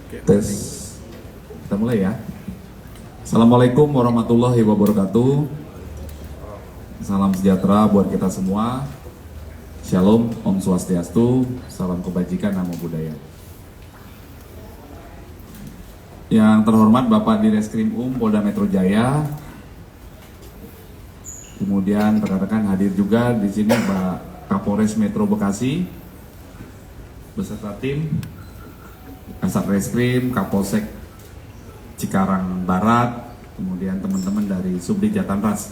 Tes, kita mulai ya. Assalamualaikum warahmatullahi wabarakatuh. Salam sejahtera buat kita semua. Shalom, Om Swastiastu, salam kebajikan, namo buddhaya. Yang terhormat Bapak Direskrim Polda Metro Jaya. Kemudian rekan-rekan hadir juga di sini Pak Kapolres Metro Bekasi beserta tim Kasat Reskrim, Kapolsek Cikarang Barat, kemudian teman-teman dari Subdit Jatanras.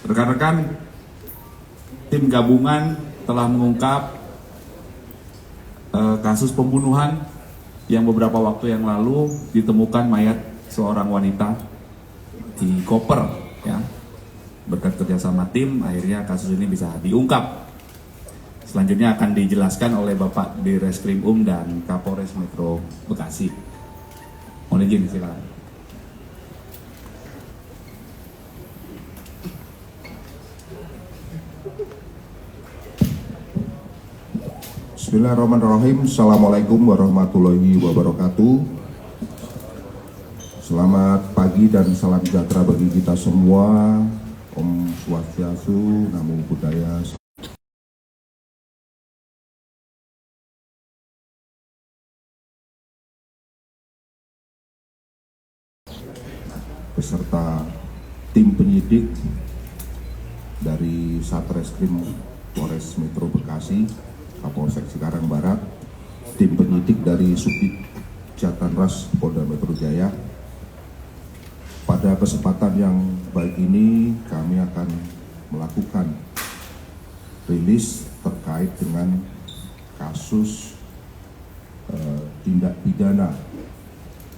Rekan-rekan, tim gabungan telah mengungkap kasus pembunuhan yang beberapa waktu yang lalu ditemukan mayat seorang wanita di koper, ya. Berkat kerjasama tim, akhirnya kasus ini bisa diungkap. Selanjutnya akan dijelaskan oleh Bapak Direskrim dan Kapolres Metro Bekasi. Mohon izin, silakan. Bismillahirrahmanirrahim. Assalamualaikum warahmatullahi wabarakatuh. Selamat pagi dan salam sejahtera bagi kita semua. Om Swastiastu, Namo Buddhaya. Beserta tim penyidik dari Satreskrim Polres Metro Bekasi, Kapolsek Cikarang Barat, tim penyidik dari Subdit Jatanras Polda Metro Jaya. Pada kesempatan yang baik ini kami akan melakukan rilis terkait dengan kasus tindak pidana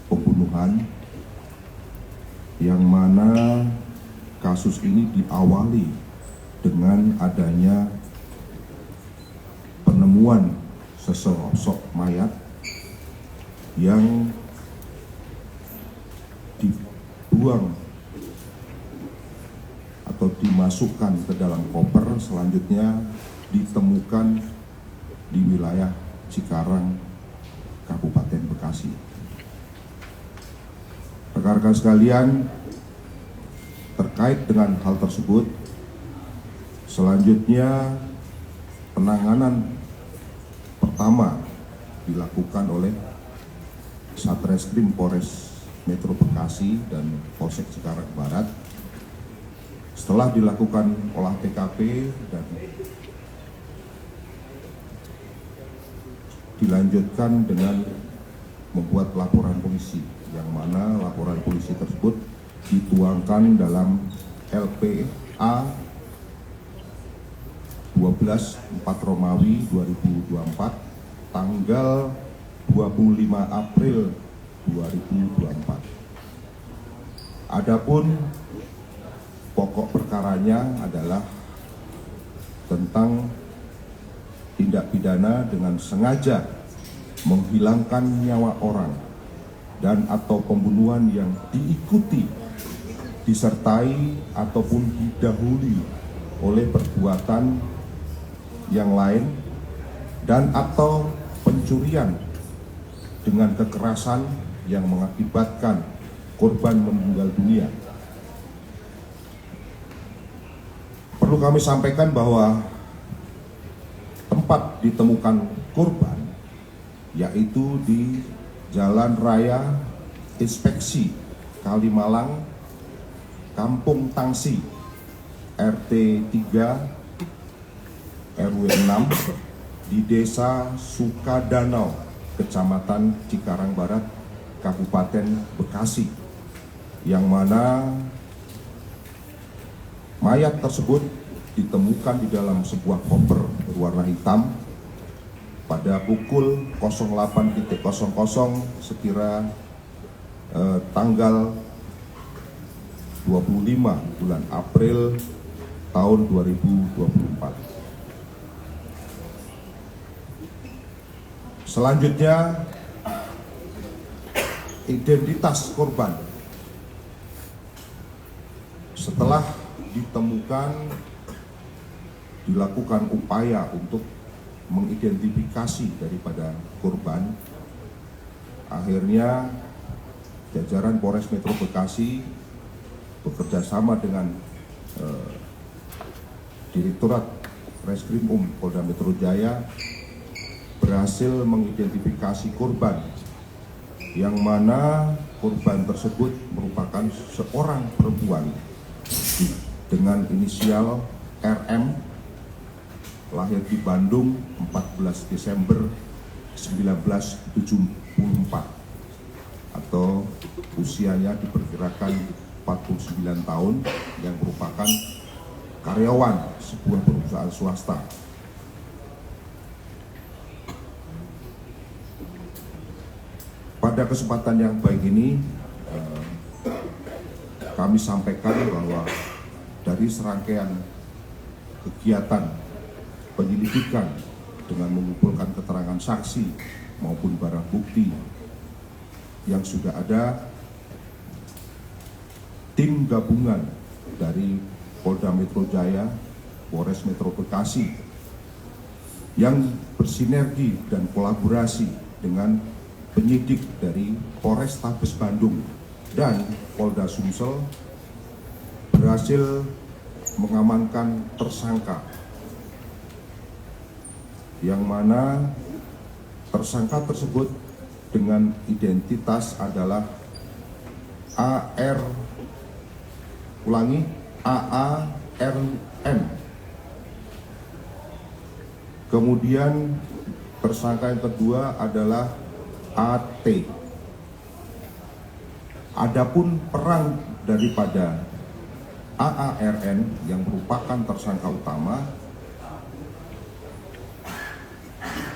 pembunuhan yang mana kasus ini diawali dengan adanya penemuan sesosok mayat yang dibuang atau dimasukkan ke dalam koper, selanjutnya ditemukan di wilayah Cikarang, Kabupaten Bekasi. Rekan-rekan sekalian, terkait dengan hal tersebut, selanjutnya penanganan pertama dilakukan oleh Satreskrim Polres Metro Bekasi dan Polsek Cikarang Barat. Setelah dilakukan olah TKP dan dilanjutkan dengan membuat laporan polisi, yang mana laporan polisi tersebut dituangkan dalam LPA 12/4 Romawi 2024 tanggal 25 April 2024. Adapun pokok perkaranya adalah tentang tindak pidana dengan sengaja menghilangkan nyawa orang dan atau pembunuhan yang diikuti, disertai ataupun didahului oleh perbuatan yang lain dan atau pencurian dengan kekerasan yang mengakibatkan korban meninggal dunia. Perlu kami sampaikan bahwa tempat ditemukan korban yaitu di Jalan Raya Inspeksi Kalimalang, Kampung Tangsi, RT 3 RW 6 di Desa Sukadanau, Kecamatan Cikarang Barat, Kabupaten Bekasi, yang mana mayat tersebut ditemukan di dalam sebuah koper berwarna hitam pada pukul 08.00 sekira tanggal 25 bulan April tahun 2024. Selanjutnya, identitas korban. Setelah ditemukan, dilakukan upaya untuk mengidentifikasi daripada korban. akhirnya jajaran Polres Metro Bekasi bekerja sama dengan Direktorat Reskrimum Polda Metro Jaya berhasil mengidentifikasi korban, yang mana korban tersebut merupakan seorang perempuan dengan inisial RM, lahir di Bandung 14 Desember 1974, atau usianya diperkirakan 49 tahun, yang merupakan karyawan sebuah perusahaan swasta. Pada kesempatan yang baik ini, kami sampaikan bahwa dari serangkaian kegiatan penyelidikan dengan mengumpulkan keterangan saksi maupun barang bukti yang sudah ada, tim gabungan dari Polda Metro Jaya, Polres Metro Bekasi yang bersinergi dan kolaborasi dengan penyidik dari Polrestabes Bandung dan Polda Sumsel berhasil mengamankan tersangka, yang mana tersangka tersebut dengan identitas adalah AARN. Kemudian tersangka yang kedua adalah AT. Adapun peran daripada AARN yang merupakan tersangka utama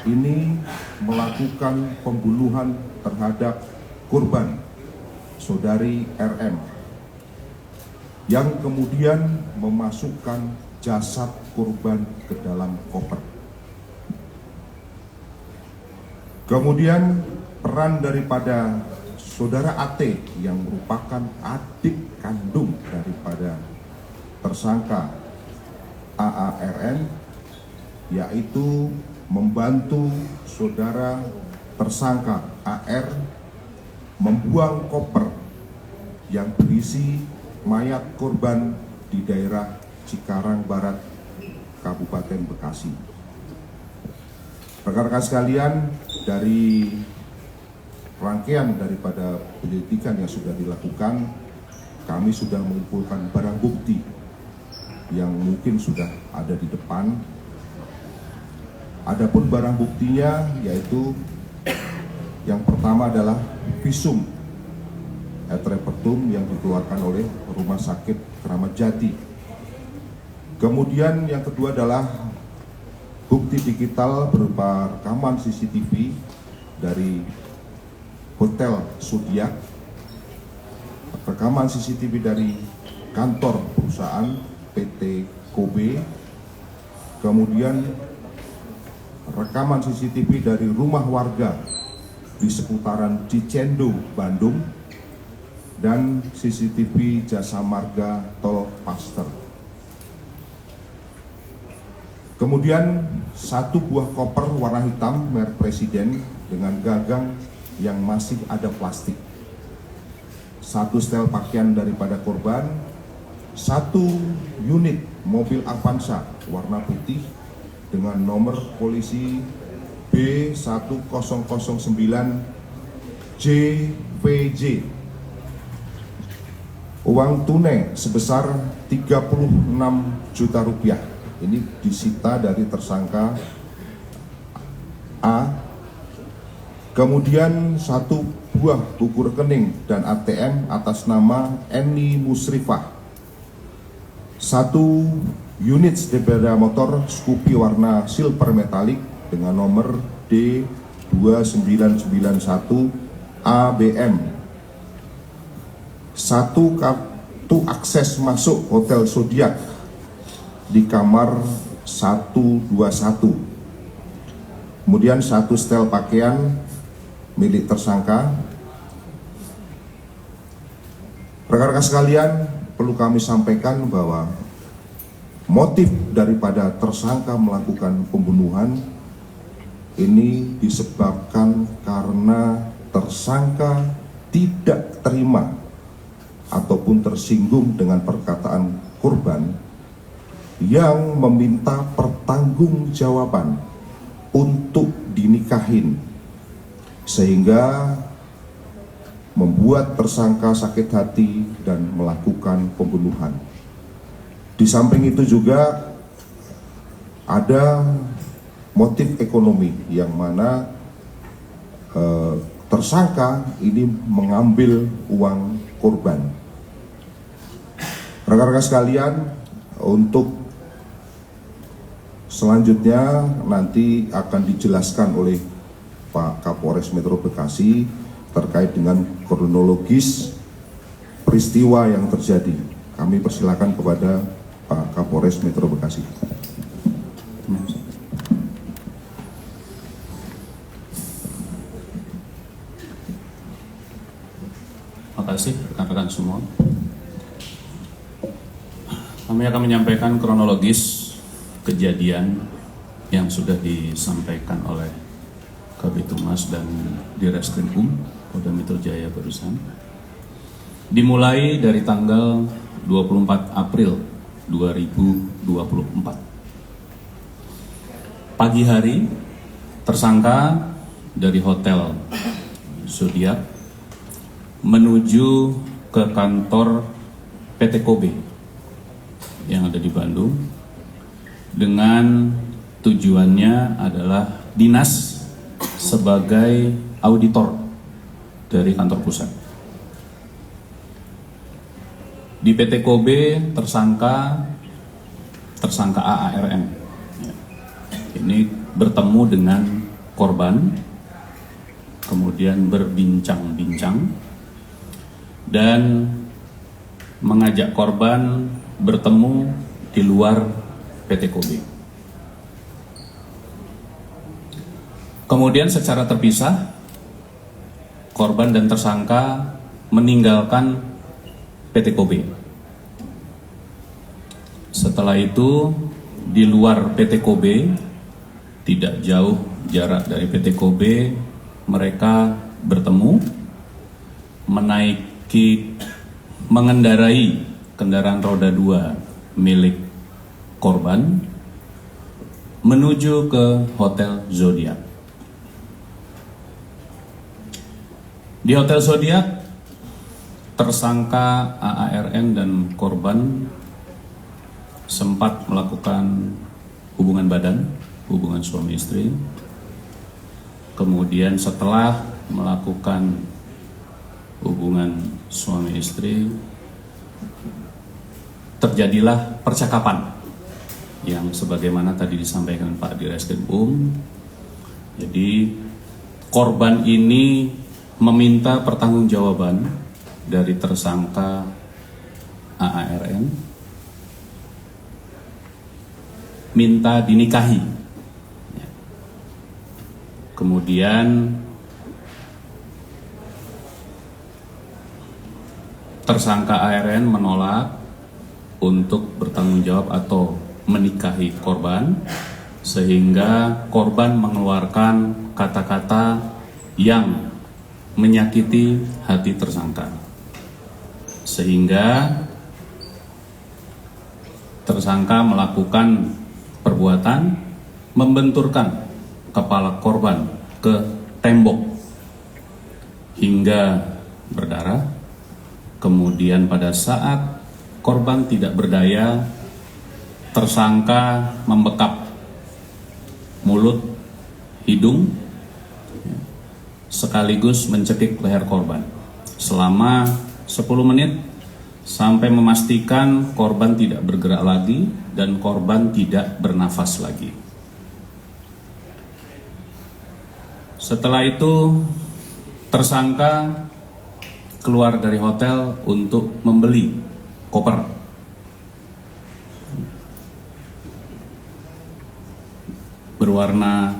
ini melakukan pembunuhan terhadap korban saudari RM, yang kemudian memasukkan jasad korban ke dalam koper. Kemudian peran daripada saudara AT yang merupakan adik kandung daripada tersangka AARN, yaitu membantu saudara tersangka AR membuang koper yang berisi mayat korban di daerah Cikarang Barat, Kabupaten Bekasi. Rekan-rekan sekalian, dari rangkaian daripada penyelidikan yang sudah dilakukan, kami sudah mengumpulkan barang bukti yang mungkin sudah ada di depan. Adapun barang buktinya yaitu yang pertama adalah visum et repertum yang dikeluarkan oleh Rumah Sakit Kramat Jati. Kemudian yang kedua adalah bukti digital berupa rekaman CCTV dari Hotel Zodiac, rekaman CCTV dari kantor perusahaan PT Kobe, kemudian rekaman CCTV dari rumah warga di seputaran Cicendo, Bandung, dan CCTV Jasa Marga Tol Paster. Kemudian satu buah koper warna hitam merek Presiden dengan gagang yang masih ada plastik, satu setel pakaian daripada korban, satu unit mobil Avanza warna putih dengan nomor polisi B1009 JVJ, uang tunai sebesar 36 juta rupiah. Ini disita dari tersangka A. Kemudian satu buah buku rekening dan ATM atas nama Eni Musrifah, satu unit sepeda motor Scoopy warna silver metalik dengan nomor D2991 ABM, satu kartu akses masuk Hotel Zodiac di kamar 121, kemudian satu setel pakaian milik tersangka. Rekan-rekan sekalian, perlu kami sampaikan bahwa motif daripada tersangka melakukan pembunuhan ini disebabkan karena tersangka tidak terima ataupun tersinggung dengan perkataan korban yang meminta pertanggungjawaban untuk dinikahin, sehingga membuat tersangka sakit hati dan melakukan pembunuhan. Di samping itu juga ada motif ekonomi yang mana tersangka ini mengambil uang korban. Rekan-rekan sekalian, untuk selanjutnya nanti akan dijelaskan oleh Pak Kapolres Metro Bekasi terkait dengan kronologis peristiwa yang terjadi. Kami persilakan kepada Pak Kapolres Metro Bekasi. Terima kasih rekan-rekan semua. Kami akan menyampaikan kronologis kejadian yang sudah disampaikan oleh Kabid Humas dan Direskrimum Polda Metro Jaya barusan. Dimulai dari tanggal 24 April 2024. Pagi hari, tersangka dari Hotel Zodiac menuju ke kantor PT Kobe yang ada di Bandung dengan tujuannya adalah dinas sebagai auditor dari kantor pusat. Di PT Kobe tersangka AARN ini bertemu dengan korban, kemudian berbincang-bincang dan mengajak korban bertemu di luar PT Kobe. Kemudian secara terpisah, korban dan tersangka meninggalkan PT Kobe. Setelah itu, di luar PT Kobe, tidak jauh jarak dari PT Kobe, mereka bertemu, mengendarai kendaraan roda 2 milik korban, menuju ke Hotel Zodiac. Di Hotel Zodiac, tersangka AARN dan korban sempat melakukan hubungan badan, hubungan suami istri. Kemudian setelah melakukan hubungan suami istri, terjadilah percakapan yang sebagaimana tadi disampaikan Pak Direskrimum. Jadi korban ini meminta pertanggungjawaban dari tersangka AARN, minta dinikahi. Kemudian tersangka AARN menolak untuk bertanggung jawab atau menikahi korban, sehingga korban mengeluarkan kata-kata yang menyakiti hati tersangka, sehingga tersangka melakukan perbuatan membenturkan kepala korban ke tembok hingga berdarah. Kemudian pada saat korban tidak berdaya, tersangka membekap mulut, hidung, sekaligus mencekik leher korban selama 10 menit sampai memastikan korban tidak bergerak lagi dan korban tidak bernafas lagi. Setelah itu, tersangka keluar dari hotel untuk membeli koper. Berwarna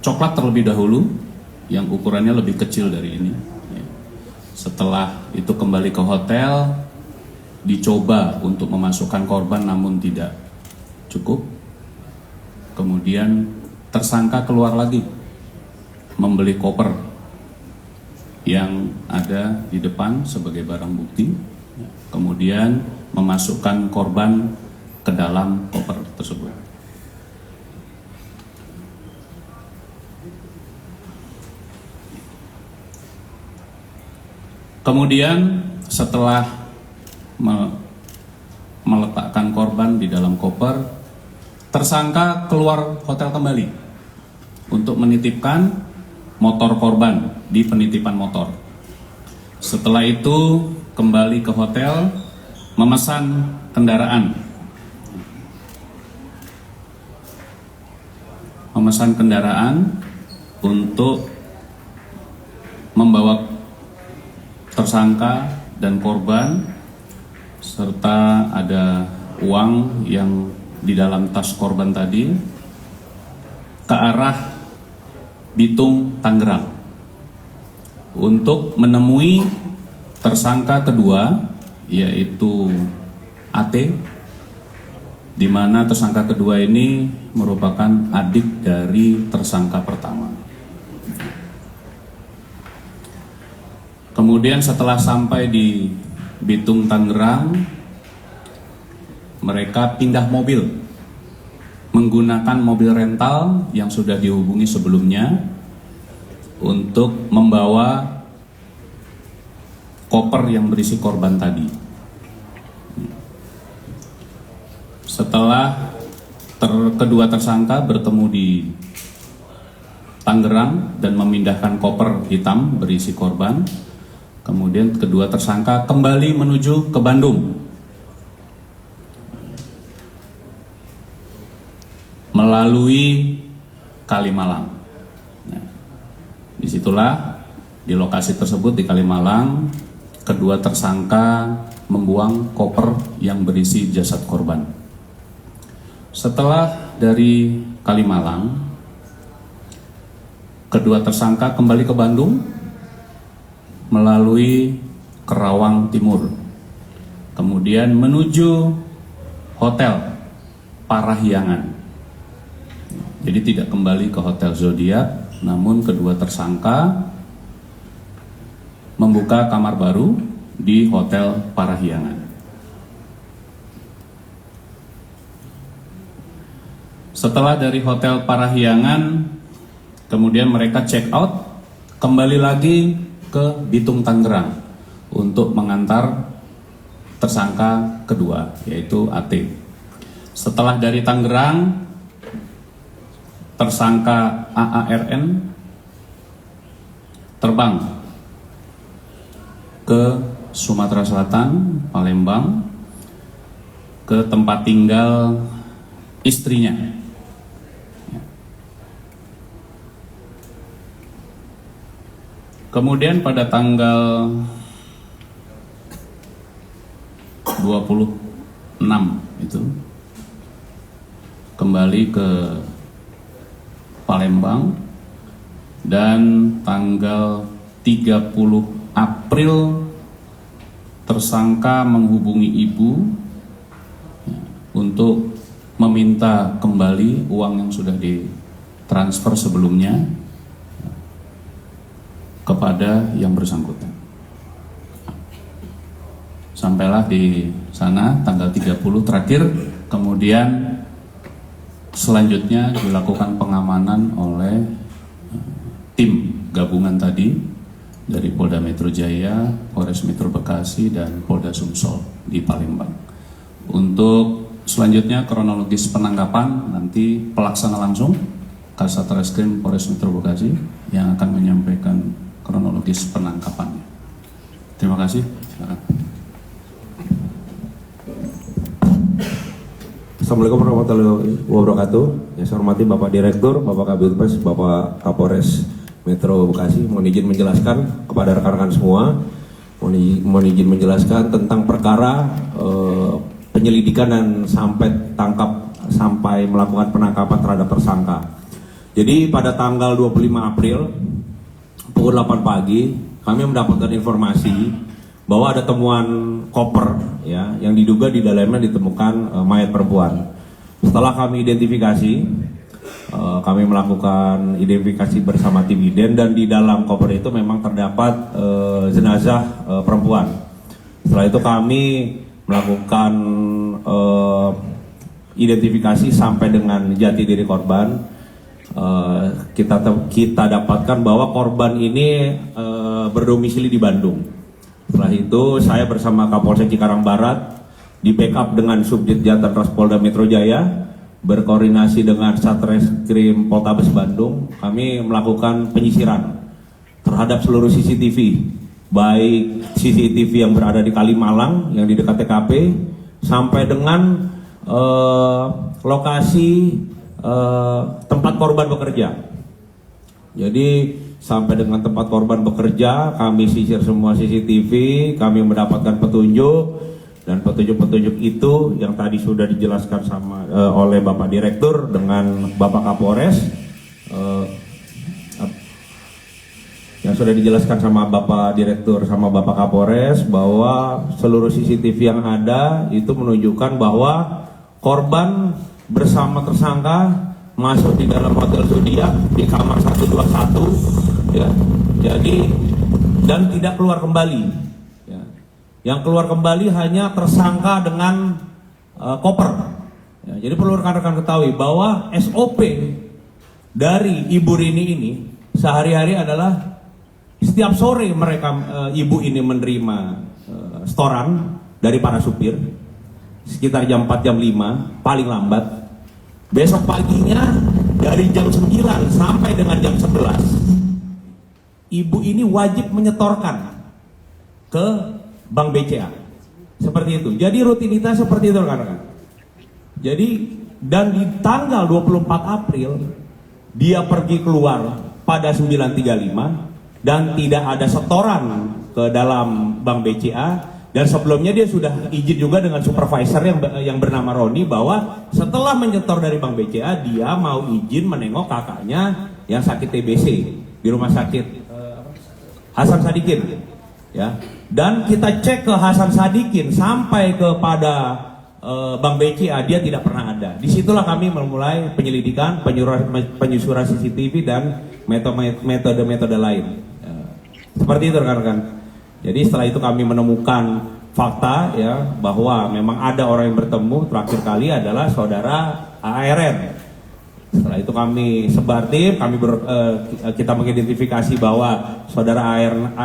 coklat terlebih dahulu, yang ukurannya lebih kecil dari ini. Setelah itu kembali ke hotel, dicoba untuk memasukkan korban namun tidak cukup. Kemudian tersangka keluar lagi membeli koper yang ada di depan sebagai barang bukti, kemudian memasukkan korban ke dalam koper tersebut. Kemudian setelah meletakkan korban di dalam koper, tersangka keluar hotel kembali untuk menitipkan motor korban di penitipan motor. Setelah itu kembali ke hotel, memesan kendaraan. Memesan kendaraan untuk membawa tersangka dan korban, serta ada uang yang di dalam tas korban tadi, ke arah Bitung, Tangerang, untuk menemui tersangka kedua, yaitu AT, di mana tersangka kedua ini merupakan adik dari tersangka pertama. Kemudian setelah sampai di Bitung, Tangerang, mereka pindah mobil menggunakan mobil rental yang sudah dihubungi sebelumnya untuk membawa koper yang berisi korban tadi. Setelah kedua tersangka bertemu di Tangerang dan memindahkan koper hitam berisi korban, kemudian kedua tersangka kembali menuju ke Bandung melalui Kalimalang. Nah, disitulah di lokasi tersebut di Kalimalang, kedua tersangka membuang koper yang berisi jasad korban. Setelah dari Kalimalang, kedua tersangka kembali ke Bandung melalui Kerawang Timur, kemudian menuju Hotel Parahyangan. Jadi tidak kembali ke Hotel Zodiac, namun kedua tersangka membuka kamar baru di Hotel Parahyangan. Setelah dari Hotel Parahyangan, kemudian mereka check out, kembali lagi ke Bitung, Tangerang untuk mengantar tersangka kedua, yaitu AT. Setelah dari Tangerang, tersangka AARN terbang ke Sumatera Selatan, Palembang, ke tempat tinggal istrinya. Kemudian pada tanggal 26 itu kembali ke Palembang, dan tanggal 30 April tersangka menghubungi ibu untuk meminta kembali uang yang sudah ditransfer sebelumnya kepada yang bersangkutan. Sampailah di sana tanggal 30 terakhir, kemudian selanjutnya dilakukan pengamanan oleh tim gabungan tadi dari Polda Metro Jaya, Polres Metro Bekasi, dan Polda Sumsel di Palembang. Untuk selanjutnya kronologis penangkapan nanti pelaksana langsung Kasat Reskrim Polres Metro Bekasi yang akan menyampaikan kronologis penangkapannya. Terima kasih. Silakan. Assalamualaikum warahmatullahi wabarakatuh. Yang saya hormati Bapak Direktur, Bapak Kabid Humas, Bapak Kapolres Metro Bekasi. Mohon izin menjelaskan kepada rekan-rekan semua, mohon izin menjelaskan tentang perkara penyelidikan dan sampai melakukan penangkapan terhadap tersangka. Jadi pada tanggal 25 April pukul 8 pagi kami mendapatkan informasi bahwa ada temuan koper ya yang diduga di dalamnya ditemukan mayat perempuan. Setelah kami identifikasi, kami melakukan identifikasi bersama tim IDEN, dan di dalam koper itu memang terdapat jenazah perempuan. Setelah itu kami melakukan identifikasi sampai dengan jati diri korban. Kita dapatkan bahwa korban ini berdomisili di Bandung. Setelah itu saya bersama Kapolsek Cikarang Barat di backup dengan Subdit Jatantras Polda Metro Jaya, berkoordinasi dengan Satreskrim Poltabes Bandung, kami melakukan penyisiran terhadap seluruh CCTV, baik CCTV yang berada di Kalimalang yang di dekat TKP sampai dengan lokasi tempat korban bekerja. Jadi sampai dengan tempat korban bekerja kami sisir semua CCTV, kami mendapatkan petunjuk. Dan petunjuk-petunjuk itu yang tadi sudah dijelaskan oleh Bapak Direktur dengan Bapak Kapolres, yang sudah dijelaskan sama Bapak Direktur sama Bapak Kapolres, bahwa seluruh CCTV yang ada itu menunjukkan bahwa korban bersama tersangka masuk di dalam hotel Zodiac di kamar 121, ya. Jadi dan tidak keluar kembali. Yang keluar kembali hanya tersangka dengan koper. Ya, jadi perlu rekan-rekan ketahui bahwa SOP dari Ibu Rini ini sehari-hari adalah setiap sore mereka ibu ini menerima setoran dari para supir sekitar jam 4 jam 5 paling lambat. Besok paginya dari jam 9 sampai dengan jam 11 ibu ini wajib menyetorkan ke Bank BCA, seperti itu. Jadi rutinitas seperti itu rekan-rekan. Jadi dan di tanggal 24 April dia pergi keluar pada 9.35 dan tidak ada setoran ke dalam Bank BCA, dan sebelumnya dia sudah izin juga dengan supervisor yang bernama Roni bahwa setelah menyetor dari Bank BCA dia mau izin menengok kakaknya yang sakit TBC di rumah sakit Hasan Sadikin. Ya, dan kita cek ke Hasan Sadikin sampai kepada Bank BCA dia tidak pernah ada. Disitulah kami memulai penyelidikan, penyusuran CCTV dan metode-metode lain. Seperti itu rekan-rekan. Jadi setelah itu kami menemukan fakta ya bahwa memang ada orang yang bertemu terakhir kali adalah saudara ARN. Setelah itu kami sebar tim, kita mengidentifikasi bahwa saudara ARN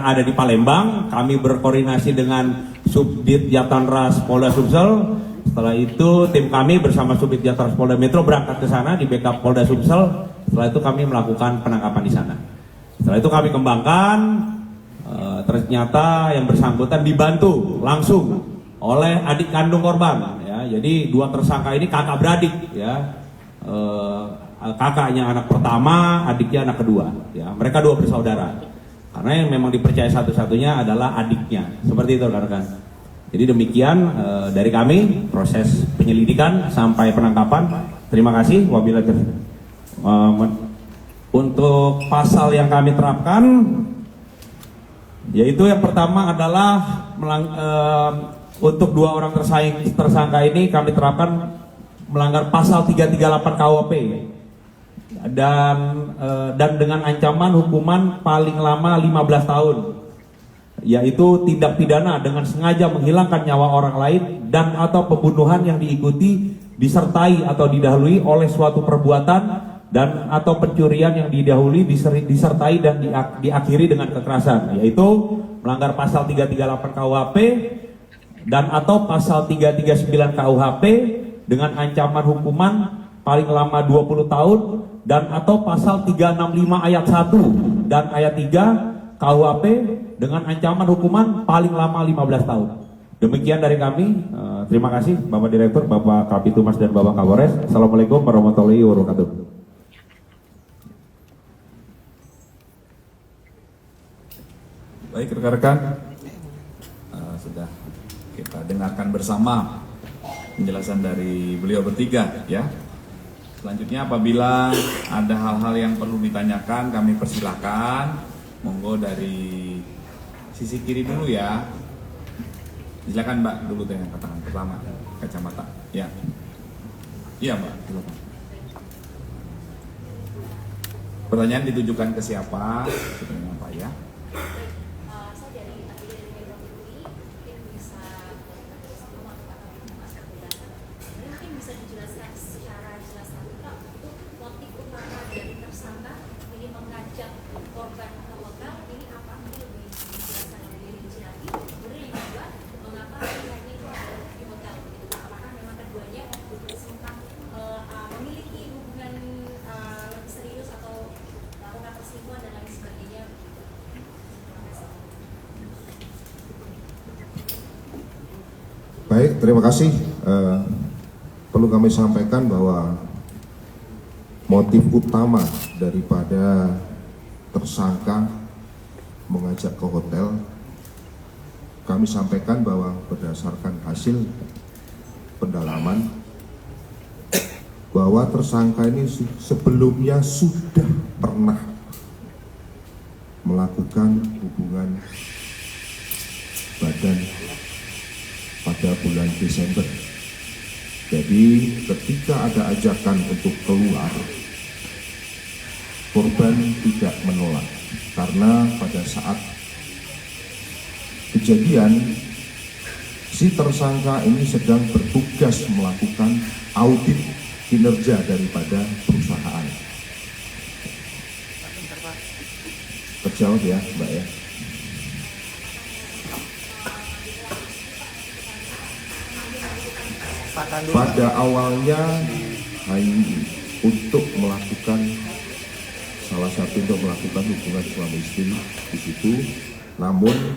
ada di Palembang. Kami berkoordinasi dengan Subdit Jatantras Polda Sumsel. Setelah itu tim kami bersama Subdit Jatantras Polda Metro berangkat ke sana di backup Polda Sumsel. Setelah itu kami melakukan penangkapan di sana. Setelah itu kami kembangkan, ternyata yang bersangkutan dibantu langsung oleh adik kandung korban. Ya, jadi dua tersangka ini kakak beradik ya. Kakaknya anak pertama, adiknya anak kedua. Ya, mereka dua bersaudara. Karena yang memang dipercaya satu-satunya adalah adiknya. Seperti itu rekan-rekan. Jadi demikian dari kami proses penyelidikan sampai penangkapan. Terima kasih. Wabillahi taufiq. Untuk pasal yang kami terapkan, yaitu yang pertama adalah untuk dua orang tersangka ini kami terapkan melanggar pasal 338 KUHP dan dengan ancaman hukuman paling lama 15 tahun, yaitu tindak pidana dengan sengaja menghilangkan nyawa orang lain dan atau pembunuhan yang diikuti, disertai atau didahului oleh suatu perbuatan dan atau pencurian yang didahului, disertai dan diakhiri dengan kekerasan, yaitu melanggar pasal 338 KUHP dan atau pasal 339 KUHP dengan ancaman hukuman paling lama 20 tahun dan atau pasal 365 ayat 1 dan ayat 3 KUHP dengan ancaman hukuman paling lama 15 tahun. Demikian dari kami. Terima kasih Bapak Direktur, Bapak Kapitumas dan Bapak Kapolres. Assalamualaikum warahmatullahi wabarakatuh. Baik rekan-rekan, sudah kita dengarkan bersama penjelasan dari beliau bertiga ya. Selanjutnya apabila ada hal-hal yang perlu ditanyakan kami persilahkan. Monggo dari sisi kiri dulu ya. Silakan Mbak dulu dengan katakan pertama kacamata. Ya. Iya Mbak, silakan. Pertanyaan ditujukan ke siapa? Sebenarnya Pak ya. Saya dari Metro TV, mungkin bisa mungkin bisa dijelaskan secara jelas lagi Pak, untuk motif utama dari tersangka ini mengajak korban ke hotel ini apa, mungkin lebih dijelaskan lebih rinci lagi. Kemudian yang kedua, mengapa pihaknya itu ada di hotel gitu Pak? Apakah memang keduanya sempat memiliki hubungan lebih serius atau melakukan perselingkuhan dan lain sebagainya? Baik, terima kasih. Perlu kami sampaikan bahwa motif utama daripada tersangka mengajak ke hotel, kami sampaikan bahwa berdasarkan hasil pendalaman bahwa tersangka ini sebelumnya sudah pernah melakukan hubungan badan pada bulan Desember. Jadi ketika ada ajakan untuk keluar, korban tidak menolak karena pada saat kejadian si tersangka ini sedang bertugas melakukan audit kinerja daripada perusahaan. Terjawab ya Mbak ya. Pada awalnya hanya untuk melakukan hubungan suami istri di situ, namun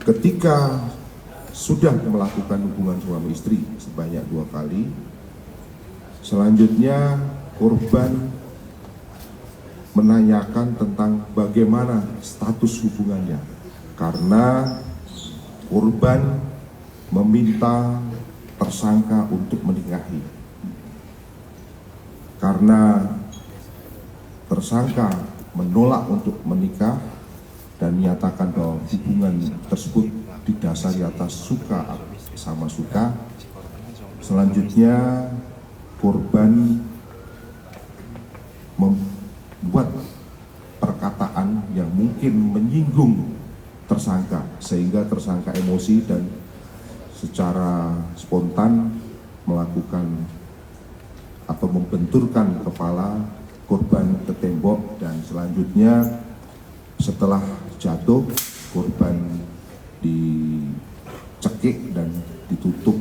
ketika sudah melakukan hubungan suami istri sebanyak 2 kali, selanjutnya korban menanyakan tentang bagaimana status hubungannya karena korban meminta tersangka untuk menikahi. Karena tersangka menolak untuk menikah dan menyatakan bahwa hubungan tersebut didasari atas suka sama suka, selanjutnya korban membuat perkataan yang mungkin menyinggung tersangka sehingga tersangka emosi dan secara spontan melakukan atau membenturkan kepala korban ke tembok, dan selanjutnya setelah jatuh korban dicekik dan ditutup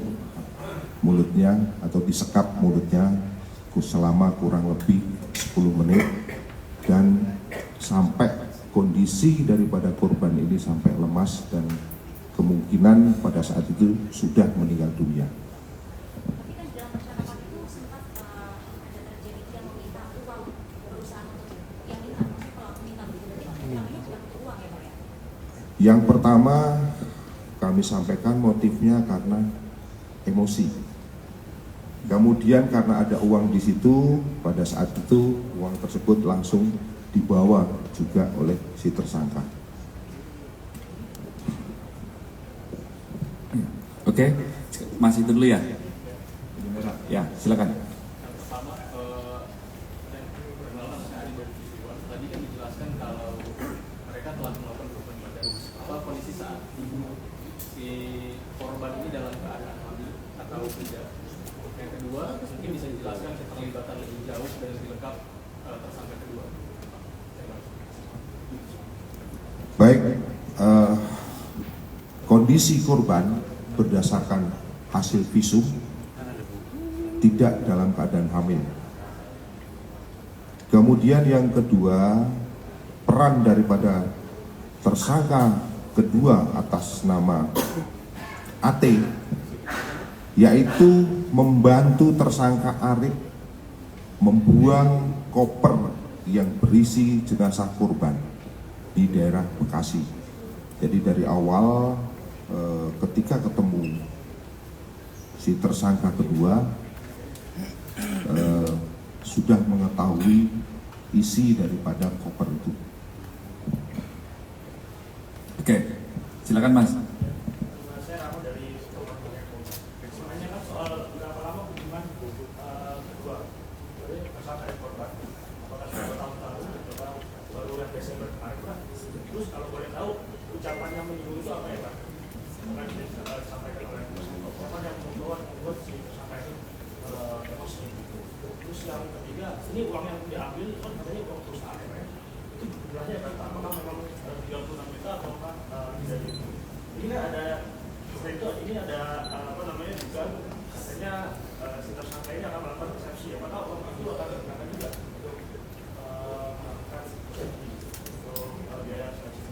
mulutnya atau disekap mulutnya selama kurang lebih 10 menit dan sampai kondisi daripada korban ini sampai lemas dan kemungkinan pada saat itu sudah meninggal dunia. Tapi kan dalam masyarakat itu sempat ada terjadi yang meminta uang perusahaan untuk yang minta, kalau minta berarti namanya bukan untuk uang ya Pak ya? Yang pertama kami sampaikan motifnya karena emosi. Kemudian karena ada uang di situ, pada saat itu uang tersebut langsung dibawa juga oleh si tersangka. Oke, masih itu dulu ya. Ya, silakan. Pertama, tadi kan dijelaskan kalau mereka telah melakukan hubungan badan. Apa kondisi saat si korban ini dalam keadaan hamil atau tidak? Yang kedua, mungkin bisa dijelaskan keterlibatan lebih jauh dan lebih lengkap tersangka kedua. Baik, kondisi korban berdasarkan hasil visum tidak dalam keadaan hamil. Kemudian yang kedua, peran daripada tersangka kedua atas nama AT yaitu membantu tersangka Arif membuang koper yang berisi jenazah korban di daerah Bekasi. Jadi dari awal ketika ketemu si tersangka kedua sudah mengetahui isi daripada koper itu. Oke, silakan Mas. Saya Ramo dari sebenarnya kan soal berapa lama hubungan kedua dari tersangka dan korban, apakah sudah bertahun-tahun bulan Desember kemarin Pak. Terus kalau boleh tahu ucapan yang menyinggung itu apa ya Pak? Bukan disampaikan oleh korban yang membuat si tersangka itu emosi. Terus yang ketiga, ini uang yang diambil kan katanya uang perusahaan ya Pak ya? Itu jumlahnya berapa? Apakah memang 36 juta atau tidak? Ini ada selain itu ini ada apa namanya juga katanya si tersangka ini akan melakukan resepsi. Apakah uang itu akan digunakan juga untuk melakukan resepsi untuk biaya resepsi?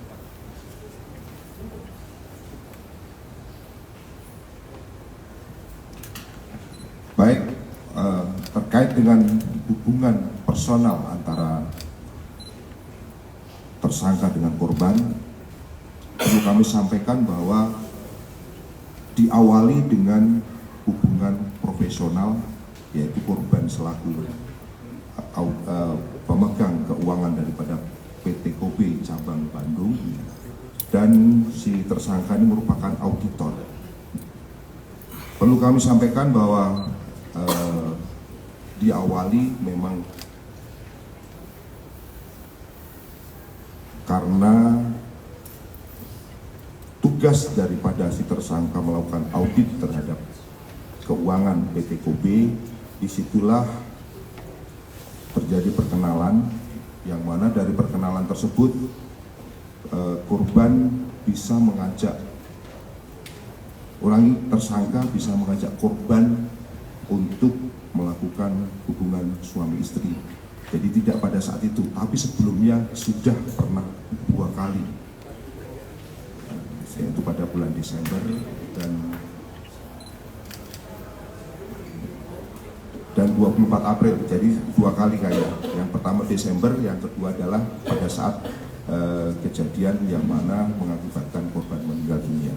Baik, terkait dengan hubungan personal antara tersangka dengan korban, perlu kami sampaikan bahwa diawali dengan hubungan profesional, yaitu korban selaku pemegang keuangan daripada PT Kobe cabang Bandung, dan si tersangka ini merupakan auditor. Perlu kami sampaikan bahwa diawali memang karena tugas daripada si tersangka melakukan audit terhadap keuangan PT Kobe. Disitulah terjadi perkenalan, yang mana dari perkenalan tersebut korban bisa mengajak, tersangka bisa mengajak korban untuk melakukan hubungan suami istri. Jadi tidak pada saat itu, tapi sebelumnya sudah pernah 2 kali, yaitu pada bulan Desember dan 24 April. Jadi 2 kali kayak, yang pertama Desember, yang kedua adalah pada saat kejadian yang mana mengakibatkan korban meninggal dunia.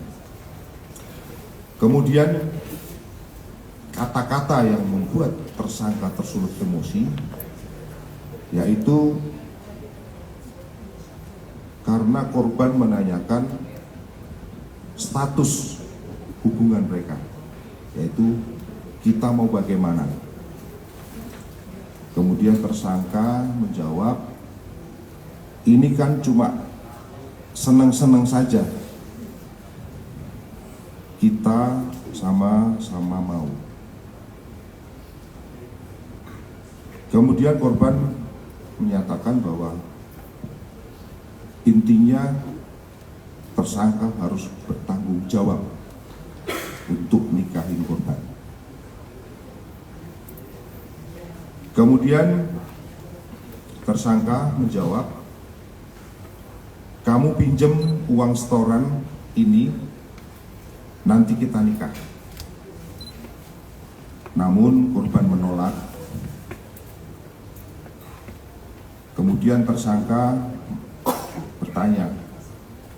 Kemudian kata-kata yang membuat tersangka tersulut emosi, yaitu karena korban menanyakan status hubungan mereka, yaitu kita mau bagaimana. Kemudian tersangka menjawab, ini kan cuma senang-senang saja, kita sama-sama mau. Kemudian korban menyatakan bahwa intinya tersangka harus bertanggung jawab untuk nikahin korban. Kemudian tersangka menjawab, kamu pinjem uang setoran ini, nanti kita nikah. Namun korban menolak. Kemudian tersangka bertanya,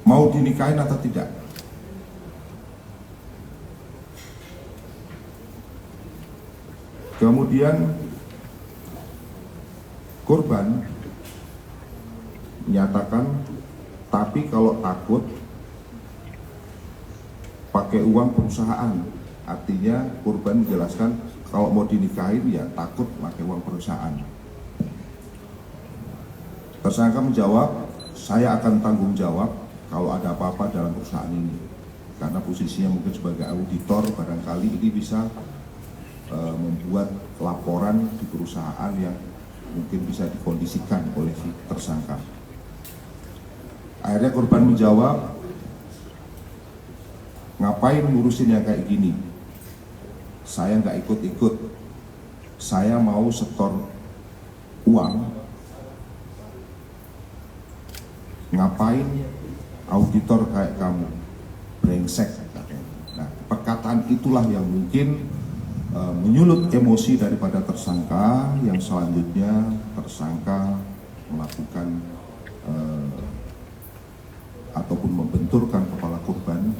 mau dinikahin atau tidak? Kemudian korban menyatakan, tapi kalau takut pakai uang perusahaan. Artinya korban menjelaskan kalau mau dinikahin ya takut pakai uang perusahaan. Tersangka menjawab, saya akan tanggung jawab kalau ada apa-apa dalam perusahaan ini. Karena posisinya mungkin sebagai auditor, barangkali ini bisa membuat laporan di perusahaan yang mungkin bisa dikondisikan oleh si tersangka. Akhirnya korban menjawab, ngapain ngurusin yang kayak gini? Saya nggak ikut-ikut, saya mau setor uang. Ngapain auditor kayak kamu, brengsek. Nah, perkataan itulah yang mungkin menyulut emosi daripada tersangka, yang selanjutnya tersangka melakukan ataupun membenturkan kepala korban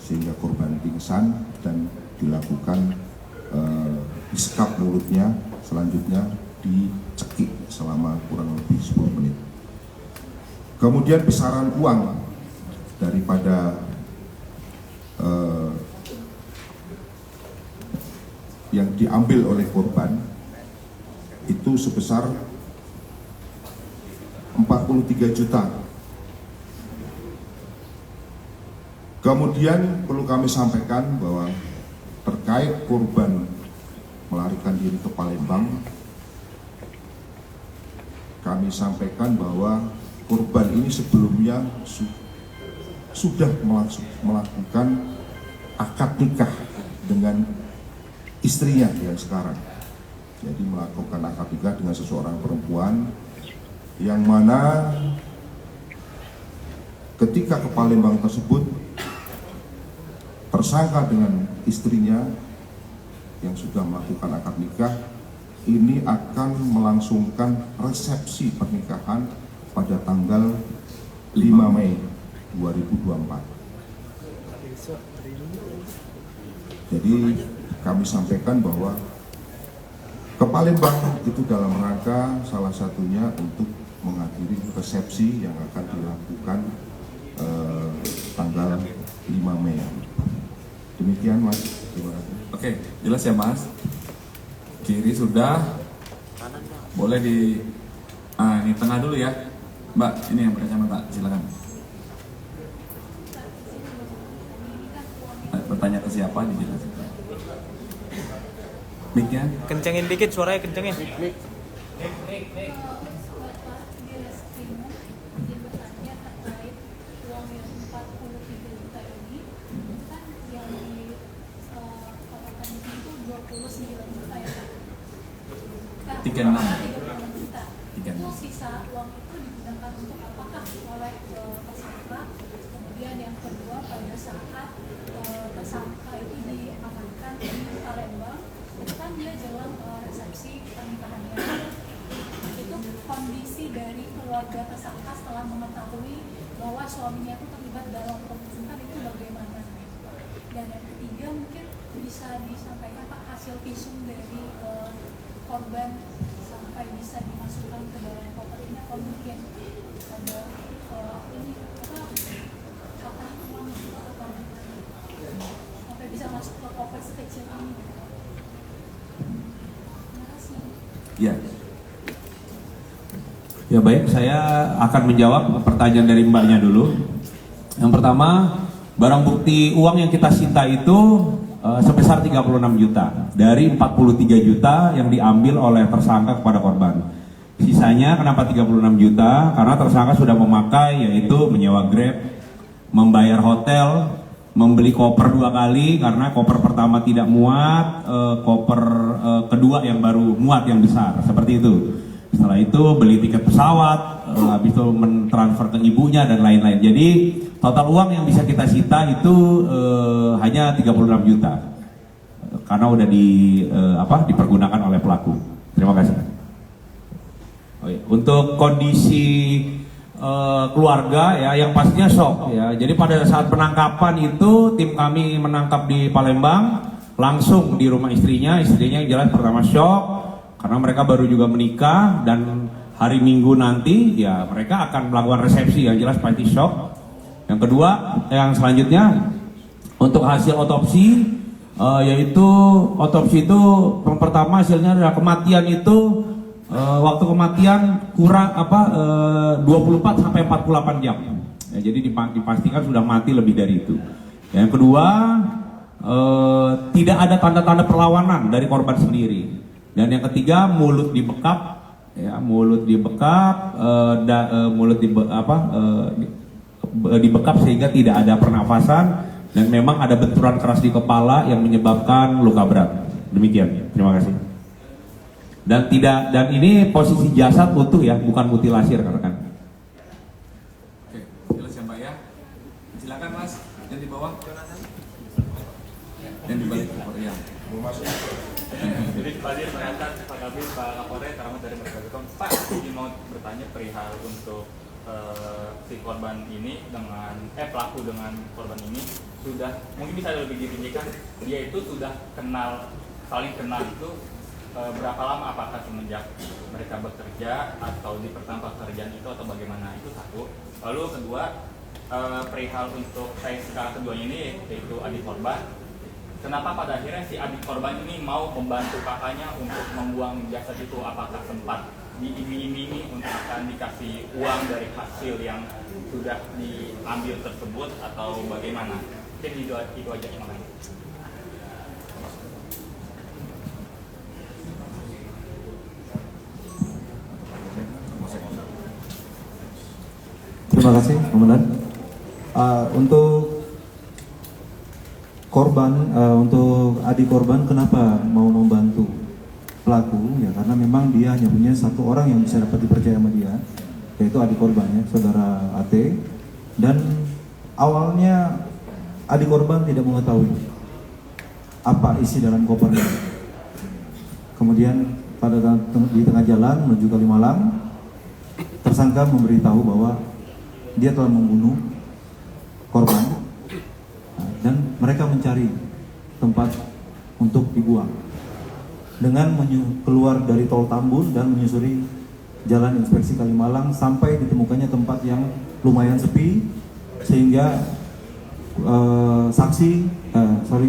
sehingga korban pingsan dan dilakukan disekap mulutnya, selanjutnya dicekik selama kurang lebih 10 menit. Kemudian besaran uang daripada yang diambil oleh korban itu sebesar 4.000 43 juta. Kemudian perlu kami sampaikan bahwa terkait korban melarikan diri ke Palembang, kami sampaikan bahwa korban ini sebelumnya sudah melakukan akad nikah dengan istrinya yang sekarang. Jadi melakukan akad nikah dengan seseorang perempuan yang mana ketika ke Palembang tersebut tersangka dengan istrinya yang sudah melakukan akad nikah ini akan melangsungkan resepsi pernikahan pada tanggal 5 Mei 2024. Jadi kami sampaikan bahwa ke Palembang itu dalam rangka salah satunya untuk menghadiri resepsi yang akan dilakukan tanggal 5 Mei. Demikian Mas. Terima kasih. Oke, jelas ya Mas. Kiri sudah. Boleh di ini tengah dulu ya. Mbak, ini yang berkacamata, silakan. Bertanya ke siapa dijelasin. Mic-nya? Kencengin dikit suaranya, kencengin. Tiga enam juta. Itu sisa uang itu digunakan untuk apakah oleh tersangka? Kemudian yang kedua, pada saat tersangka itu diamankan di Palembang, itu kan dia jalan resepsi pernikahannya. Itu kondisi dari keluarga tersangka setelah mengetahui bahwa suaminya itu terlibat dalam pembunuhan itu bagaimana? Dan yang ketiga mungkin bisa disampaikan Pak hasil visum dari korban sampai bisa dimasukkan ke dalam koper ini, apa mungkin ada ini apa uang atau sampai bisa masuk ke koper sekecil ini. Terima kasih. Ya. Ya baik, saya akan menjawab pertanyaan dari mbaknya dulu. Yang pertama, barang bukti uang yang kita sita itu sebesar 36 juta dari 43 juta yang diambil oleh tersangka kepada korban. Sisanya kenapa 36 juta? Karena tersangka sudah memakai, yaitu menyewa Grab, membayar hotel, membeli koper 2 kali karena koper pertama tidak muat, koper kedua yang baru muat yang besar, seperti itu. Setelah itu beli tiket pesawat, habis itu mentransfer ke ibunya dan lain-lain. Jadi total uang yang bisa kita sita itu hanya 36 juta karena udah dipergunakan oleh pelaku. Terima kasih. Untuk kondisi keluarga ya, yang pastinya shock ya. Jadi pada saat penangkapan itu tim kami menangkap di Palembang, langsung di rumah istrinya yang jelas pertama shock karena mereka baru juga menikah dan hari Minggu nanti ya mereka akan melakukan resepsi, yang jelas pasti shock. Yang kedua, yang selanjutnya untuk hasil otopsi, yaitu otopsi itu yang pertama hasilnya adalah kematian itu waktu kematian kurang 24 sampai 48 jam. Ya, jadi dipastikan sudah mati lebih dari itu. Yang kedua, tidak ada tanda-tanda perlawanan dari korban sendiri. Dan yang ketiga, mulut dibekap, ya dibekap sehingga tidak ada pernafasan dan memang ada benturan keras di kepala yang menyebabkan luka berat. Demikian. Terima kasih. Dan ini posisi jasad utuh ya, bukan mutilasi rekan-rekan. Oke, jelas ya Mbak ya. Silakan Mas, yang di bawah. Yang di balik koper ya. Jadi tadi ternyata Pak Kabit, Pak Kapolres, Karamat dari Mereka.com, Pak, ini mau bertanya perihal untuk si korban ini dengan pelaku dengan korban ini sudah mungkin bisa lebih dirincikan, dia itu sudah saling kenal itu berapa lama, apakah semenjak mereka bekerja atau di pertama pekerjaan itu atau bagaimana, itu satu. Lalu kedua, perihal untuk sekarang keduanya ini yaitu adik korban, kenapa pada akhirnya si adik korban ini mau membantu kakaknya untuk membuang jasad itu, apakah sempat diiming-imingi untuk akan dikasih uang dari hasil yang sudah diambil tersebut atau bagaimana? Mungkin itu aja makanya. Terima kasih, Komandan. Untuk korban, untuk adik korban, kenapa mau membantu pelaku? Ya karena memang dia hanya punya satu orang yang bisa dapat dipercaya sama dia, yaitu adik korbannya, saudara AT. Dan awalnya adik korban tidak mengetahui apa isi dalam kopernya. Kemudian di tengah jalan menuju Kalimalang, tersangka memberitahu bahwa dia telah membunuh korban dan mereka mencari tempat untuk dibuang dengan keluar dari tol Tambun dan menyusuri jalan inspeksi Kalimalang sampai ditemukannya tempat yang lumayan sepi sehingga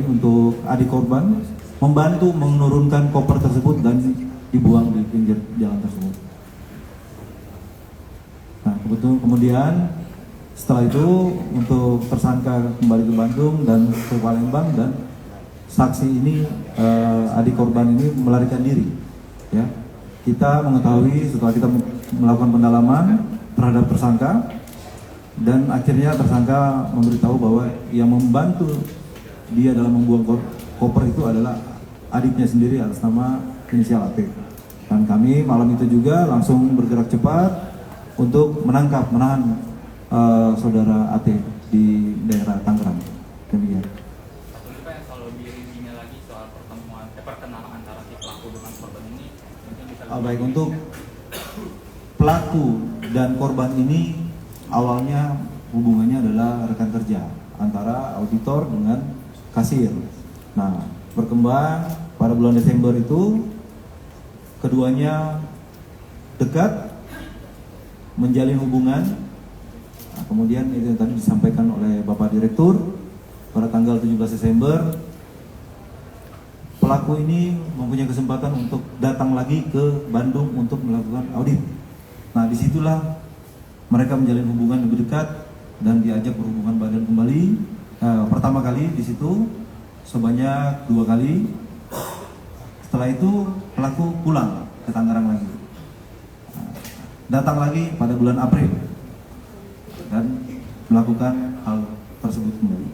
untuk adik korban membantu menurunkan koper tersebut dan dibuang di pinggir jalan tersebut. Nah, kemudian setelah itu untuk tersangka kembali ke Bandung dan ke Palembang, dan saksi ini adik korban ini melarikan diri. Ya, kita mengetahui setelah kita melakukan pendalaman terhadap tersangka dan akhirnya tersangka memberitahu bahwa yang membantu dia dalam membuang koper itu adalah adiknya sendiri atas nama inisial AT. Dan kami malam itu juga langsung bergerak cepat untuk menahan saudara AT di daerah Tangerang. Demikian. Kalau dirincinya lagi soal perkenalan antara si pelaku dengan korban ini, mungkin bisa Baik, untuk pelaku dan korban ini awalnya hubungannya adalah rekan kerja antara auditor dengan kasir. Nah, berkembang pada bulan Desember itu keduanya dekat, menjalin hubungan. Nah, kemudian itu yang tadi disampaikan oleh Bapak Direktur pada tanggal 17 Desember pelaku ini mempunyai kesempatan untuk datang lagi ke Bandung untuk melakukan audit. Nah, disitulah mereka menjalin hubungan lebih dekat dan diajak berhubungan badan kembali. Pertama kali di situ sebanyak 2 kali. Setelah itu pelaku pulang ke Tangerang lagi. Datang lagi pada bulan April dan melakukan hal tersebut kembali.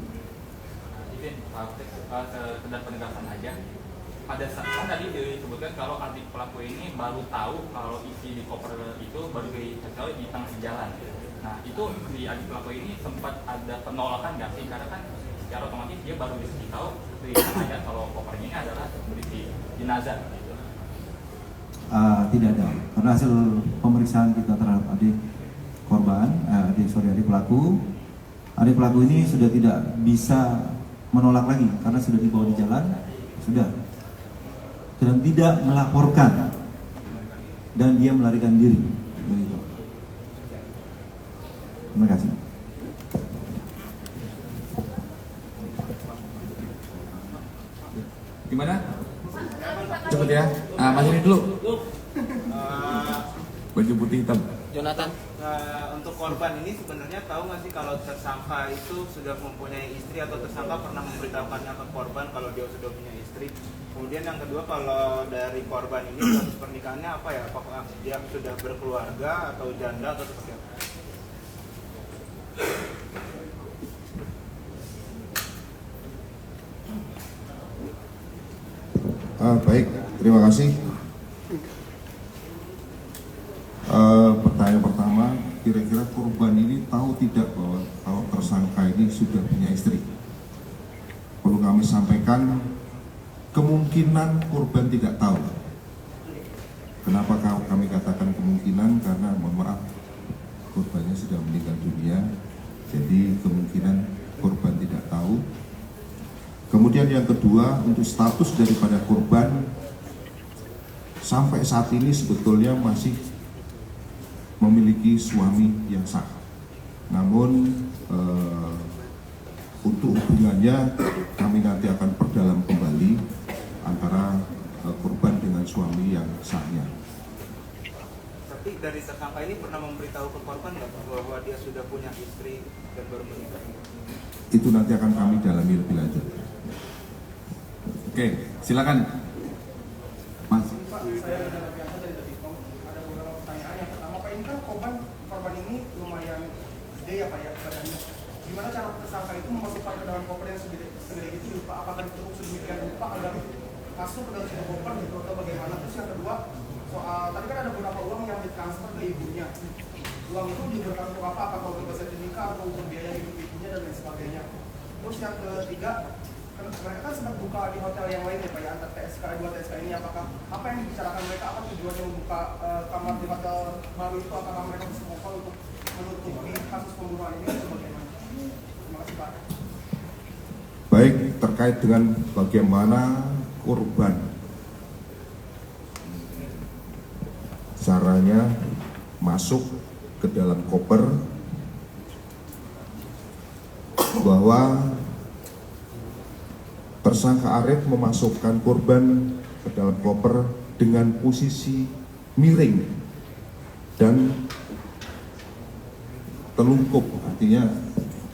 Sekedar penegasan aja. Pada saat tadi disebutkan kalau adik pelaku ini baru tahu kalau isi di koper itu baru diketahui di tengah jalan. Nah, itu di adik pelaku ini sempat ada penolakan nggak sih? Karena kan secara otomatis dia baru dikasih tahu di tengah jalan kalau kopernya ini adalah berisi jenazah. Gitu. Tidak ada, karena hasil pemeriksaan kita terhadap adik korban, adik pelaku ini sudah tidak bisa menolak lagi karena sudah dibawa di jalan, sudah dan tidak melaporkan dan dia melarikan diri. Begitu. Terima kasih. Gimana? Cepet ya. Mas ini dulu. Baju putih hitam. Jonathan. Untuk korban ini sebenarnya tahu nggak sih kalau tersangka itu sudah mempunyai istri atau tersangka pernah memberitahukannya ke korban kalau dia sudah punya istri? Kemudian yang kedua, kalau dari korban ini status pernikahannya apa ya? Apakah dia sudah berkeluarga atau janda atau seperti apa? Baik, terima kasih. Pertanyaan pertama, kira-kira korban ini tahu tidak bahwa kalau tersangka ini sudah punya istri? Perlu kami sampaikan, kemungkinan korban tidak tahu. Kenapa kami katakan kemungkinan? Karena mohon maaf, korbannya sudah meninggal dunia, jadi kemungkinan korban tidak tahu. Kemudian yang kedua, untuk status daripada korban sampai saat ini sebetulnya masih memiliki suami yang sah. Namun untuk hubungannya kami nanti akan perdalam kembali antara korban dengan suami yang sahnya. berarti dari tersangka ini pernah memberitahu ke korban nggak bahwa dia sudah punya istri dan baru menikah? Itu nanti akan kami dalami lebih lanjut. Oke, silakan, Mas. Pak, saya ada biasa dari Detikkom, ada beberapa pertanyaan. Yang pertama, Pak, ini kan korban ini lumayan gede ya Pak ya badannya. Gimana cara tersangka itu memasukkan ke dalam koper yang segede itu Pak? Apakah ditutup sedemikian rupa agar masuk ke dalam satu koper gitu atau bagaimana? Terus yang kedua, soal tadi kan ada beberapa uang yang ditransfer ke ibunya. Uang itu diberikan untuk apa? Apakah untuk biaya nikah atau untuk biaya hidup ibunya dan lain sebagainya. Terus yang ketiga, mereka kan sempat buka di hotel yang lain ya Pak ya, antar TSK, dua TSK ini, apakah apa yang dibicarakan mereka, apa tujuannya membuka kamar di hotel baru itu, apakah mereka bersekongkol untuk menutupi kasus pembunuhan ini atau bagaimana? Terima kasih Pak. Baik, terkait dengan bagaimana korban caranya masuk ke dalam koper, bahwa tersangka Arif memasukkan korban ke dalam koper dengan posisi miring dan telungkup, artinya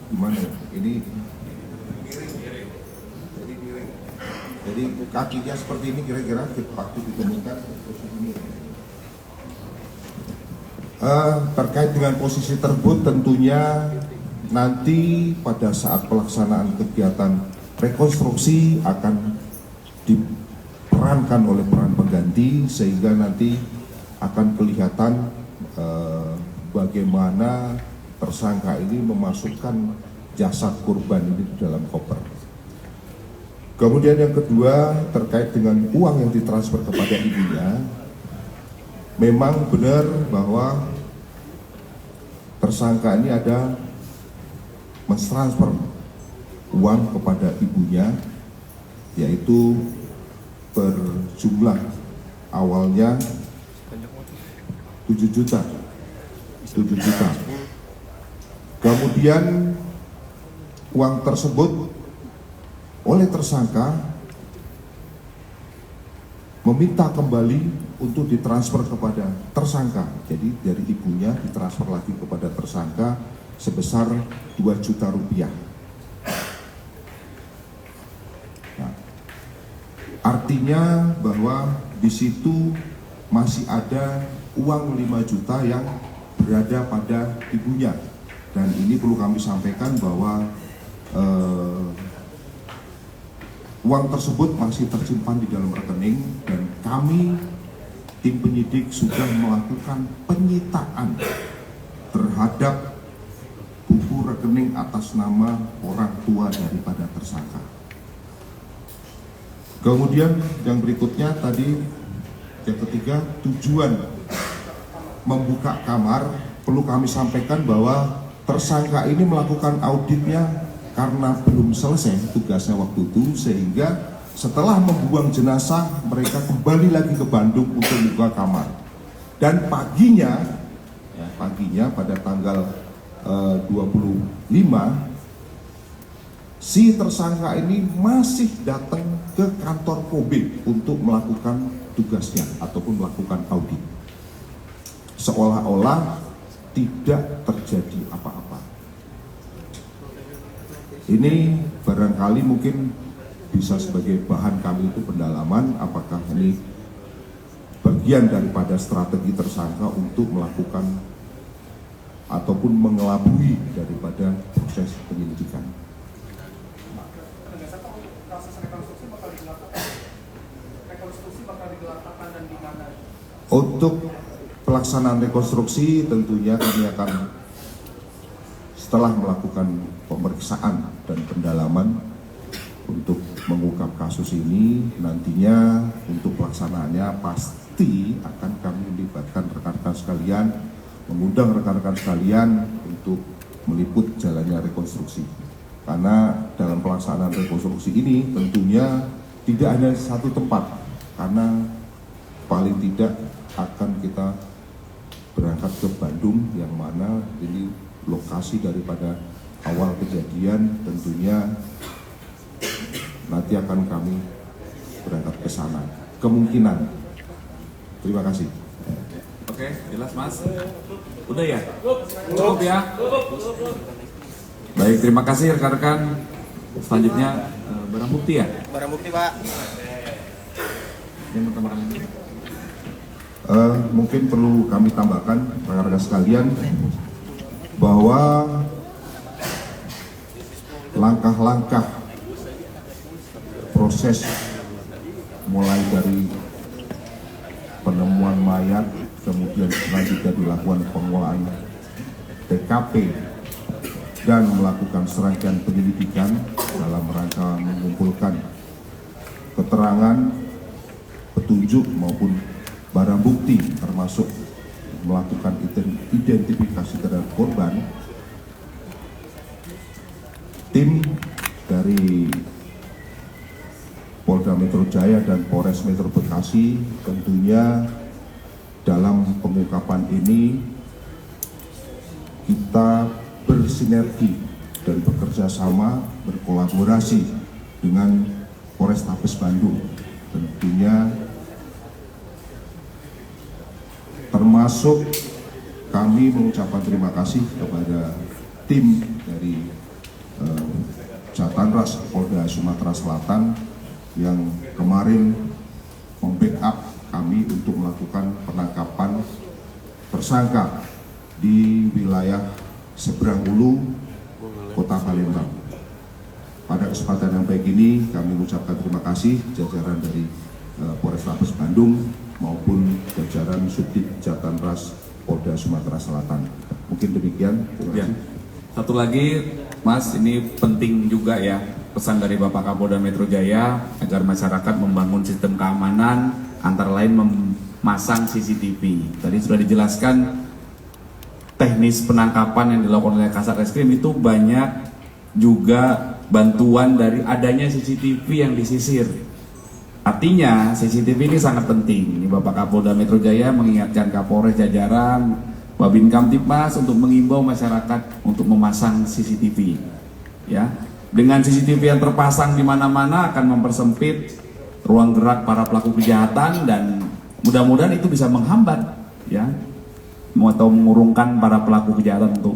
gimana ya? Ini miring. Jadi kakinya seperti ini kira-kira waktu ditemukan posisi miring. Terkait dengan posisi tersebut tentunya nanti pada saat pelaksanaan kegiatan rekonstruksi akan diperankan oleh peran pengganti sehingga nanti akan kelihatan bagaimana tersangka ini memasukkan jasad korban ini di dalam koper. Kemudian yang kedua terkait dengan uang yang ditransfer kepada ibunya, memang benar bahwa tersangka ini ada mentransfer uang kepada ibunya, yaitu berjumlah awalnya 7 juta. Kemudian uang tersebut oleh tersangka meminta kembali untuk ditransfer kepada tersangka. Jadi dari ibunya ditransfer lagi kepada tersangka sebesar 2 juta rupiah. Nah, artinya bahwa di situ masih ada uang 5 juta yang berada pada ibunya. Dan ini perlu kami sampaikan bahwa uang tersebut masih tersimpan di dalam rekening dan kami tim penyidik sudah melakukan penyitaan terhadap buku rekening atas nama orang tua daripada tersangka. Kemudian yang berikutnya tadi yang ketiga, tujuan membuka kamar, perlu kami sampaikan bahwa tersangka ini melakukan auditnya karena belum selesai tugasnya waktu itu, sehingga setelah membuang jenazah mereka kembali lagi ke Bandung untuk membuka kamar. Dan paginya pada tanggal 25 si tersangka ini masih datang ke kantor Kobe untuk melakukan tugasnya ataupun melakukan audit, seolah-olah tidak terjadi apa-apa. Ini barangkali mungkin bisa sebagai bahan kami itu pendalaman apakah ini bagian daripada strategi tersangka untuk melakukan ataupun mengelabui daripada proses penyelidikan. Untuk pelaksanaan rekonstruksi tentunya kami akan setelah melakukan pemeriksaan dan pendalaman untuk mengungkap kasus ini, nantinya untuk pelaksanaannya pasti akan kami melibatkan rekan-rekan sekalian, mengundang rekan-rekan sekalian untuk meliput jalannya rekonstruksi. Karena dalam pelaksanaan rekonstruksi ini tentunya tidak hanya satu tempat, karena paling tidak akan kita berangkat ke Bandung yang mana ini lokasi daripada awal kejadian, tentunya nanti akan kami berangkat ke sana kemungkinan. Terima kasih. Oke, jelas Mas. Udah ya? Cukup ya? Baik, terima kasih rekan-rekan. Selanjutnya barang bukti ya? Barang bukti, Pak. Yang pertama kali. Mungkin perlu kami tambahkan rekan-rekan sekalian bahwa langkah-langkah proses mulai dari penemuan mayat, kemudian selanjutnya dilakukan pengelolaan TKP dan melakukan serangkaian penyelidikan dalam rangka mengumpulkan keterangan, petunjuk maupun barang bukti termasuk melakukan identifikasi terhadap korban. Tim dari Polda Metro Jaya dan Polres Metro Bekasi tentunya dalam pengungkapan ini kita bersinergi dan bekerja sama, berkolaborasi dengan Polrestabes Bandung. Tentunya termasuk kami mengucapkan terima kasih kepada tim dari Jatanras Polda Sumatera Selatan yang kemarin membackup kami untuk melakukan penangkapan tersangka di wilayah Seberang Ulu, Kota Palembang. Pada kesempatan yang baik ini kami mengucapkan terima kasih jajaran dari Polrestabes Bandung maupun jajaran Subdit Jatanras Polda Sumatera Selatan. Mungkin demikian. Terima kasih. Satu lagi, Mas, ini penting juga ya pesan dari Bapak Kapolda Metro Jaya agar masyarakat membangun sistem keamanan, antara lain memasang CCTV. Tadi sudah dijelaskan teknis penangkapan yang dilakukan oleh Kasat Reskrim itu banyak juga bantuan dari adanya CCTV yang disisir. Artinya CCTV ini sangat penting. Ini Bapak Kapolda Metro Jaya mengingatkan Kapolres jajaran, Babin Kamtibmas untuk mengimbau masyarakat untuk memasang CCTV. Ya, dengan CCTV yang terpasang di mana-mana akan mempersempit ruang gerak para pelaku kejahatan dan mudah-mudahan itu bisa menghambat, ya, atau mengurungkan para pelaku kejahatan untuk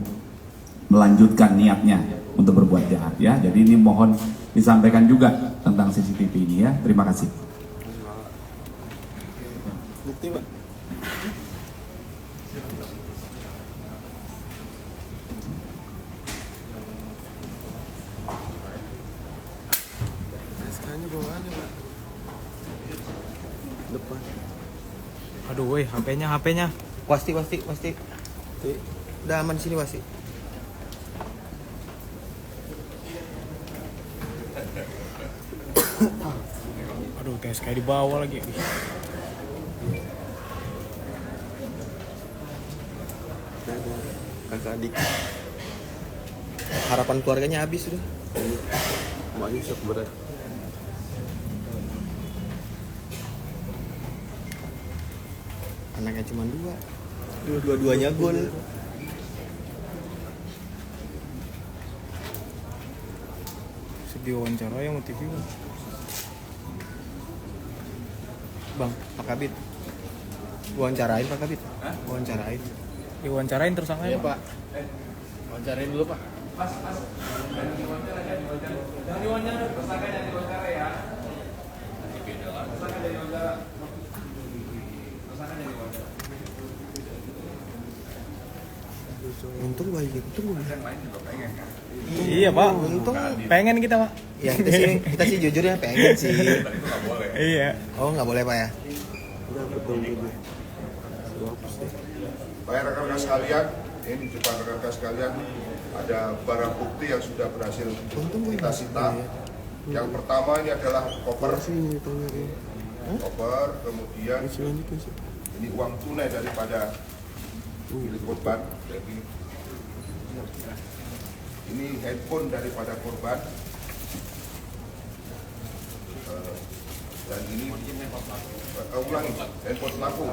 melanjutkan niatnya untuk berbuat jahat. Ya, jadi ini mohon disampaikan juga tentang CCTV ini ya. Terima kasih. Bukti, Pak. Depan. Aduh, woi, HP-nya. Pasti. Udah aman di sini, pasti. Aduh, tes kayak di bawah lagi. Kakak adik. Harapan keluarganya habis sudah. Makanya shock berat. Anaknya cuma dua-duanya gol. Sedih wawancara yang mau TV, Bang, Pak Kabit. Wawancarain Pak Kabit. Wawancarain. Diwawancarain tersangka ya, Pak. Wawancarain dulu, Pak. Mas. Jangan diwawancara. Jangan diwawancara, tersangka jangan diwawancara ya. Tersangka jangan diwawancara. Untung baik itu. Iya, Pak. Untung Pengen kita, Pak. ya kita sih jujur ya pengen sih. Iya. Oh, nggak boleh, Pak ya. Baik rekan-rekan sekalian, ini depan rekan-rekan sekalian ada barang bukti yang sudah berhasil kita sita. Yang pertama ini adalah koper, kemudian ini uang tunai daripada milik korban. Jadi, ini handphone daripada korban. Dan ini ulangi, handphone pelaku.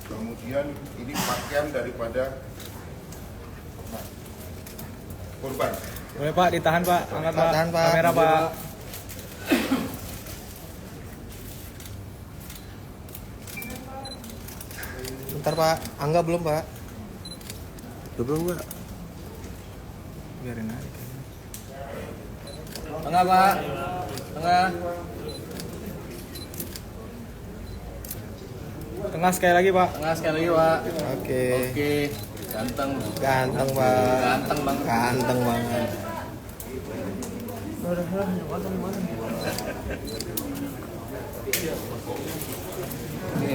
Kemudian ini pakaian daripada korban. Boleh, Pak, ditahan, Pak. Angkat, Pak. Tahan, Pak. Kamera, Pak. Bentar Pak, Angga belum Pak. Belum nggak? Biarin aja. Tengah Pak. Tengah. Tengah sekali lagi Pak. Tengah sekali lagi Pak. Oke. Oke. Ganteng. Ganteng Pak. Ganteng banget. Ganteng banget. Ini.